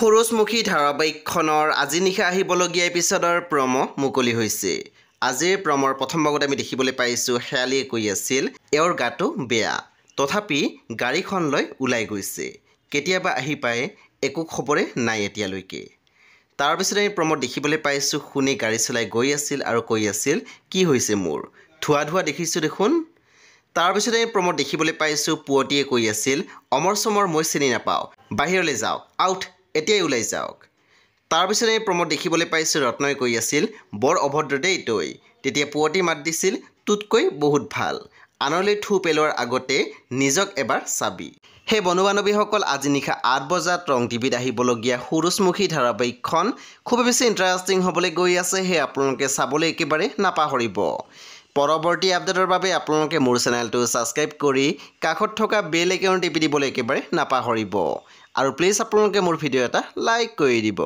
সূৰুজমুখী ধাৰাবাহিকখনৰ আজি নিশা আহিবলগীয়া এপিছডৰ প্ৰম' মুকলি হৈছে। আজিৰ প্ৰমৰ প্ৰথম ভাগত আমি দেখিবলৈ পাইছোঁ শেৱালীয়ে কৈ আছিল এওঁৰ গাটো বেয়া, তথাপি গাড়ীখন লৈ ওলাই গৈছে। কেতিয়াবা আহি পায়, একো খবৰে নাই এতিয়ালৈকে। তাৰপিছত আমি প্ৰমত দেখিবলৈ পাইছোঁ শুনি গাড়ী চলাই গৈ আছিল আৰু কৈ আছিল কি হৈছে মোৰ, ধোৱা ধোৱা দেখিছোঁ দেখোন। তাৰপিছত আমি প্ৰমত দেখিবলৈ পাইছোঁ পুৱতিয়ে কৈ আছিল অমৰ চমৰ মই চিনি নাপাওঁ, বাহিৰলৈ যাওক, আউট, এতিয়াই ওলাই যাওক। তাৰপিছত আমি প্ৰমত দেখিবলৈ পাইছোঁ ৰত্নই কৈ আছিল বৰ অভদ্ৰ দেই তই। তেতিয়া পুৱতি মাত দিছিল তোতকৈ বহুত ভাল, আনলৈ থু পেলোৱাৰ আগতে নিজক এবাৰ চাবি। সেই বন্ধু বান্ধৱীসকল আজি নিশা ৮ বজাত ৰং টিভিত আহিবলগীয়া সূৰুজমুখী ধাৰাবাহিকখন খুবেই বেছি ইণ্টাৰেষ্টিং হ'বলৈ গৈ আছে। সেই আপোনালোকে চাবলৈ একেবাৰে নাপাহৰিব। পৰৱৰ্তী আপডেটৰ বাবে আপোনালোকে মোৰ চেনেলটো ছাবস্ক্ৰাইব কৰি কাষত থকা বেল আইকন টিপি দিবলৈ একেবাৰে নাপাহৰিব। আৰু প্লিজ আপোনালোকে মোৰ ভিডিঅ' এটা লাইক কৰি দিব।